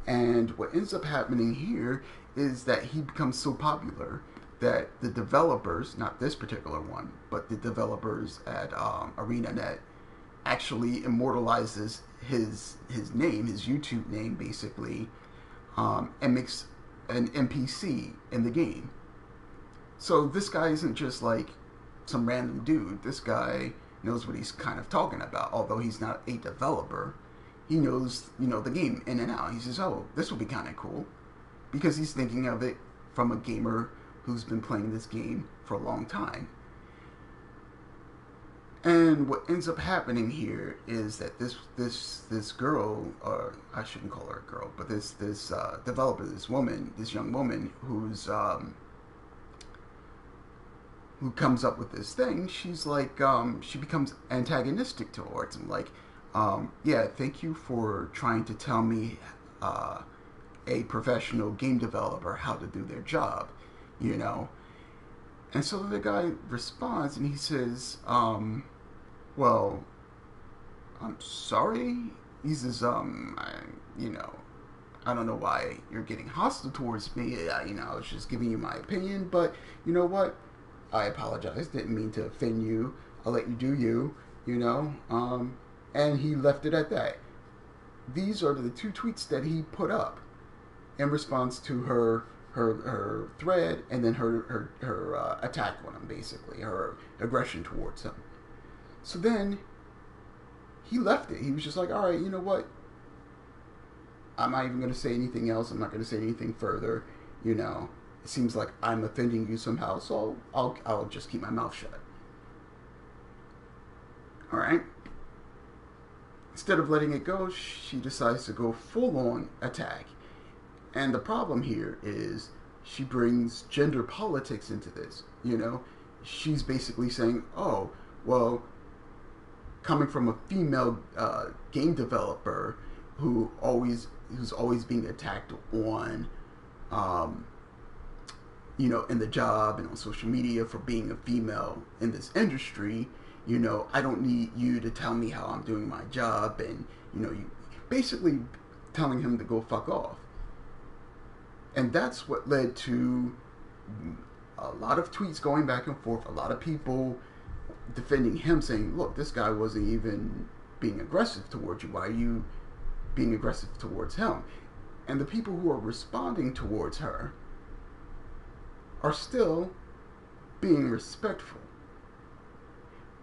And what ends up happening here is that he becomes so popular that the developers, not this particular one, but the developers at ArenaNet actually immortalizes his name, his YouTube name basically, and makes an NPC in the game. So this guy isn't just like some random dude. This guy knows what he's kind of talking about, although he's not a developer. He knows, you know, the game in and out. He says, oh, this will be kind of cool, because he's thinking of it from a gamer who's been playing this game for a long time. And what ends up happening here is that this girl, or I shouldn't call her a girl, but this developer, this young woman who comes up with this thing, she's like, she becomes antagonistic towards him, like, yeah, thank you for trying to tell me, a professional game developer, how to do their job, you know. And so the guy responds and he says, well, I'm sorry. He says, you know, I don't know why you're getting hostile towards me. You know, I was just giving you my opinion, but you know what? I apologize. Didn't mean to offend you. I'll let you do you, you know. And he left it at that. These are the two tweets that he put up in response to her thread, and then her attack on him, basically, her aggression towards him. So then he left it. He was just like, all right, you know what? I'm not even going to say anything else. I'm not going to say anything further. You know, it seems like I'm offending you somehow, so I'll just keep my mouth shut. All right. Instead of letting it go, she decides to go full-on attack. And the problem here is she brings gender politics into this, you know. She's basically saying, oh, well, coming from a female game developer who's always being attacked on, you know, in the job and on social media for being a female in this industry, you know, I don't need you to tell me how I'm doing my job, and, you know, you basically telling him to go fuck off. And that's what led to a lot of tweets going back and forth, a lot of people defending him, saying, look, this guy wasn't even being aggressive towards you. Why are you being aggressive towards him? And the people who are responding towards her are still being respectful.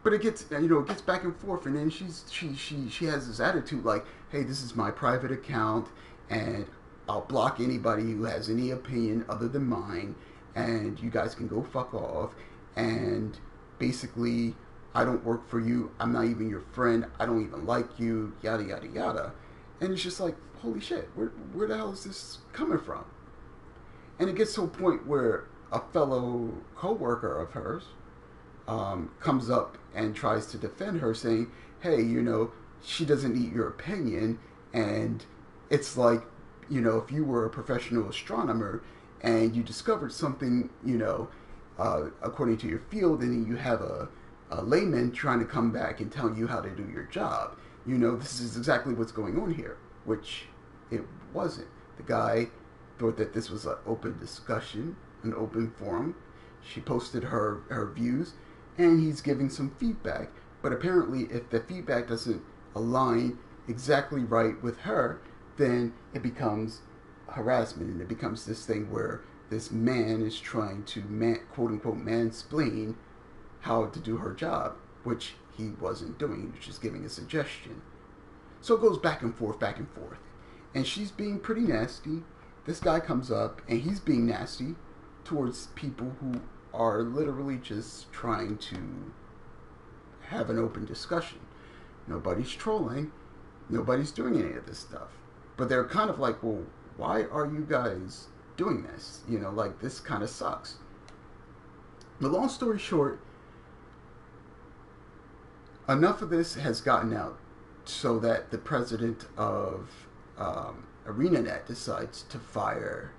But it gets, it gets back and forth, and then she has this attitude like, hey, this is my private account, and I'll block anybody who has any opinion other than mine, and you guys can go fuck off, and basically, I don't work for you, I'm not even your friend, I don't even like you, yada yada yada. And it's just like, holy shit, where the hell is this coming from? And it gets to a point where a fellow co-worker of hers comes up and tries to defend her, saying, hey, she doesn't need your opinion, and it's like, if you were a professional astronomer and you discovered something, according to your field, and you have a layman trying to come back and tell you how to do your job. This is exactly what's going on here, which it wasn't. The guy thought that this was an open discussion, an open forum. She posted her views, and he's giving some feedback. But apparently, if the feedback doesn't align exactly right with her, then it becomes harassment, and it becomes this thing where this man is trying to, quote-unquote, mansplain how to do her job, which he wasn't doing. He was just giving a suggestion. So it goes back and forth, and she's being pretty nasty. This guy comes up, and he's being nasty towards people who are literally just trying to have an open discussion. Nobody's trolling. Nobody's doing any of this stuff. But they're kind of like, well, why are you guys doing this? This kind of sucks. The long story short, enough of this has gotten out so that the president of ArenaNet decides to fire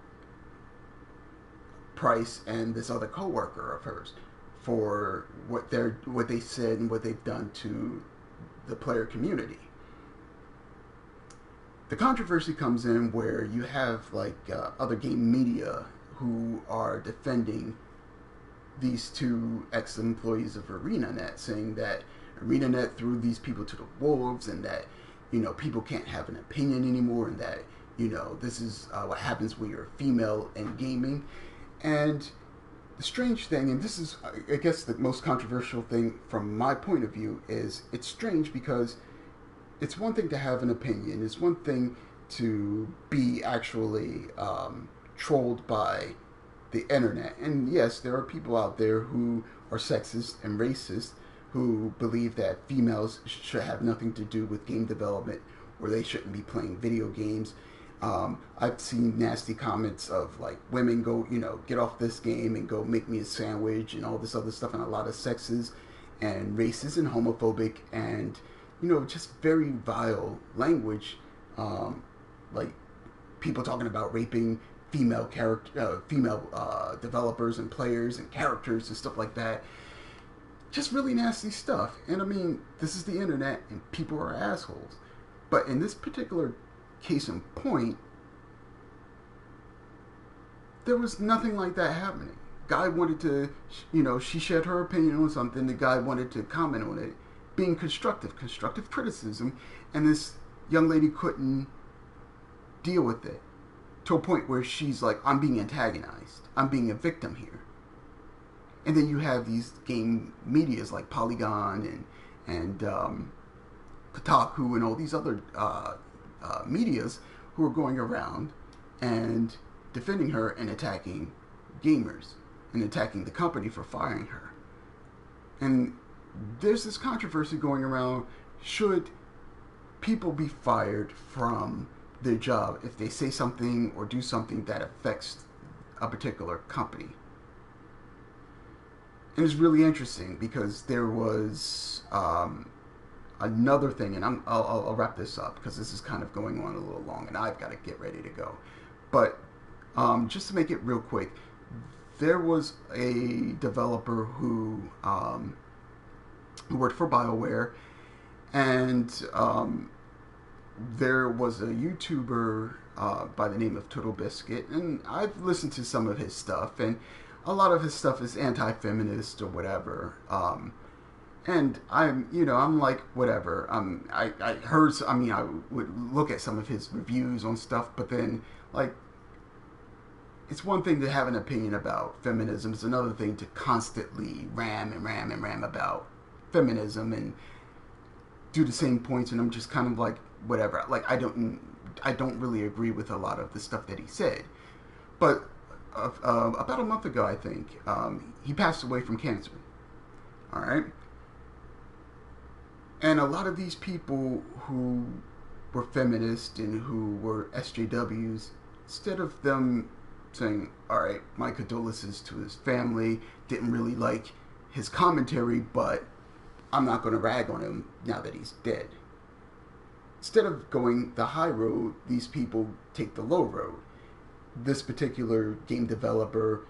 Price and this other co-worker of hers for what they said and what they've done to the player community. The controversy comes in where you have other game media who are defending these two ex-employees of ArenaNet, saying that ArenaNet threw these people to the wolves, and that people can't have an opinion anymore, and that this is what happens when you're a female in gaming. And the strange thing, and this is, I guess, the most controversial thing from my point of view, is it's strange because it's one thing to have an opinion. It's one thing to be actually trolled by the internet. And yes, there are people out there who are sexist and racist, who believe that females should have nothing to do with game development, or they shouldn't be playing video games. I've seen nasty comments of women go, get off this game and go make me a sandwich and all this other stuff, and a lot of sexist and racist and homophobic and just very vile language, like people talking about raping female developers and players and characters and stuff like that. Just really nasty stuff. And I mean, this is the internet, and people are assholes. But in this particular case in point, there was nothing like that happening. Guy wanted to, she shared her opinion on something. The guy wanted to comment on it, being constructive criticism, and this young lady couldn't deal with it to a point where she's like, I'm being antagonized. I'm being a victim here. And then you have these game medias like Polygon and Kotaku and all these other medias who are going around and defending her and attacking gamers and attacking the company for firing her. And there's this controversy going around, should people be fired from their job if they say something or do something that affects a particular company? And it's really interesting because there was another thing, and I'll wrap this up because this is kind of going on a little long and I've got to get ready to go. But just to make it real quick, there was a developer who worked for BioWare, and there was a YouTuber by the name of Turtle Biscuit, and I've listened to some of his stuff, and a lot of his stuff is anti-feminist or whatever. And I'm like, whatever. I would look at some of his reviews on stuff, but then, like, it's one thing to have an opinion about feminism. It's another thing to constantly ram about feminism and do the same points. And I'm just kind of like, whatever. Like, I don't really agree with a lot of the stuff that he said. But about a month ago, I think, he passed away from cancer. All right? And a lot of these people who were feminists and who were SJWs, instead of them saying, all right, my condolences to his family, didn't really like his commentary, but I'm not going to rag on him now that he's dead. Instead of going the high road, these people take the low road. This particular game developer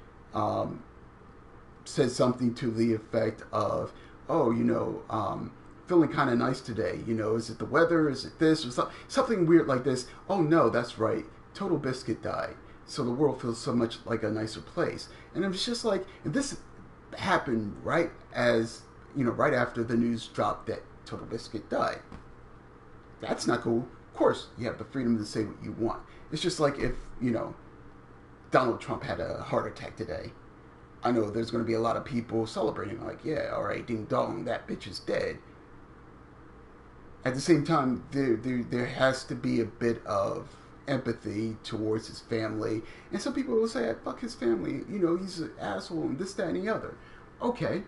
said something to the effect of, oh, feeling kind of nice today. Is it the weather? Is it this? Or something weird like this. Oh, no, that's right. Total Biscuit died. So the world feels so much like a nicer place. And it was just like, and this happened right after the news dropped that Total Biscuit died. That's not cool. Of course, you have the freedom to say what you want. It's just like if, Donald Trump had a heart attack today. I know there's going to be a lot of people celebrating, like, yeah, all right, ding dong, that bitch is dead. At the same time, there has to be a bit of empathy towards his family. And some people will say, fuck his family, he's an asshole and this, that, and the other. Okay.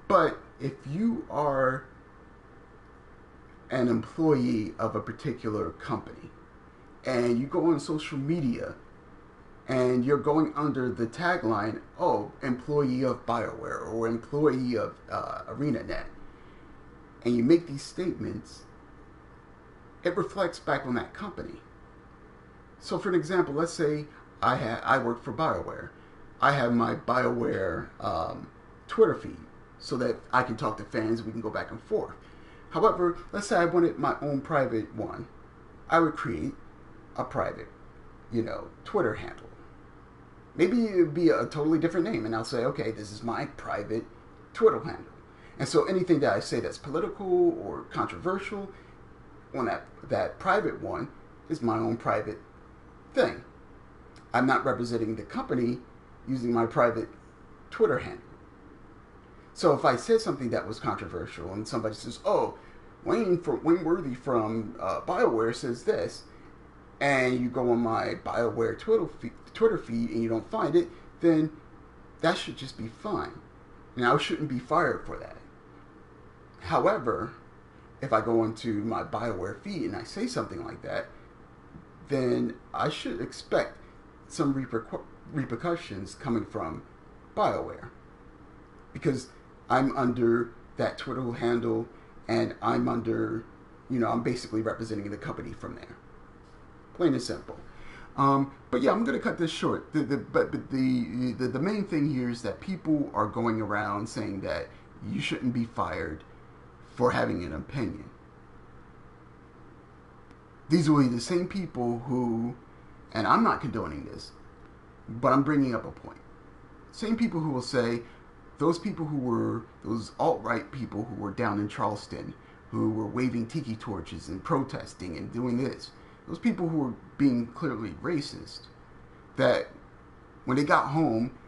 But if you are an employee of a particular company and you go on social media and you're going under the tagline, oh, employee of BioWare or employee of ArenaNet, and you make these statements, it reflects back on that company. So for an example, let's say I work for BioWare. I have my BioWare Twitter feed so that I can talk to fans and we can go back and forth. However, let's say I wanted my own private one. I would create a private, Twitter handle. Maybe it would be a totally different name, and I'll say, okay, this is my private Twitter handle. And so anything that I say that's political or controversial on that private one is my own private thing. I'm not representing the company using my private Twitter handle. So if I said something that was controversial and somebody says, oh, Wayne Worthy from BioWare says this, and you go on my BioWare Twitter feed and you don't find it, then that should just be fine. And I shouldn't be fired for that. However, if I go onto my BioWare feed and I say something like that, then I should expect some repercussions coming from BioWare. Because I'm under that Twitter handle and I'm under, I'm basically representing the company from there. Plain and simple. But yeah, I'm going to cut this short. But the main thing here is that people are going around saying that you shouldn't be fired for having an opinion. These will be the same people who, and I'm not condoning this, but I'm bringing up a point. Same people who will say, those alt-right people who were down in Charleston, who were waving tiki torches and protesting and doing this, those people who were being clearly racist, that when they got home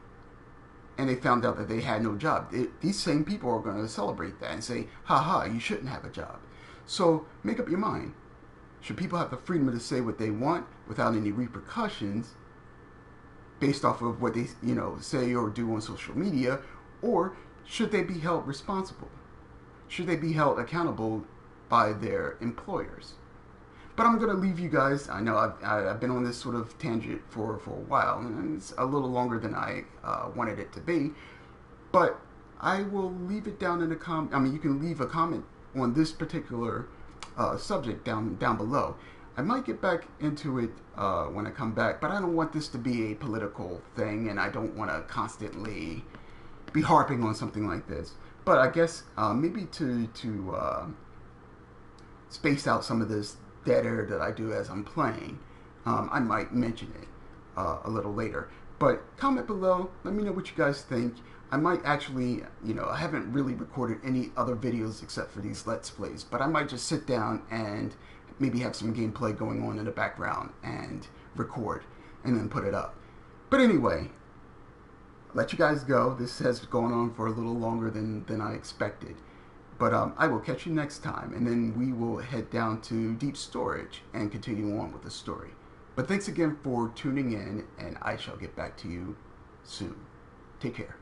and they found out that they had no job, these same people are going to celebrate that and say, haha, you shouldn't have a job. So make up your mind. Should people have the freedom to say what they want without any repercussions based off of what they, say or do on social media, or should they be held responsible? Should they be held accountable by their employers? But I'm going to leave you guys. I know I've been on this sort of tangent for a while, and it's a little longer than I wanted it to be. But I will leave it down in the comment. I mean, you can leave a comment on this particular subject down below. I might get back into it when I come back, but I don't want this to be a political thing, and I don't want to constantly be harping on something like this. But I guess maybe to space out some of this dead air that I do as I'm playing, I might mention it a little later. But comment below, let me know what you guys think. I might actually, I haven't really recorded any other videos except for these Let's Plays, but I might just sit down and maybe have some gameplay going on in the background and record. and then put it up. But anyway, let you guys go. This has gone on for a little longer than I expected. But I will catch you next time, and then we will head down to Deep Storage and continue on with the story. But thanks again for tuning in, and I shall get back to you soon. Take care.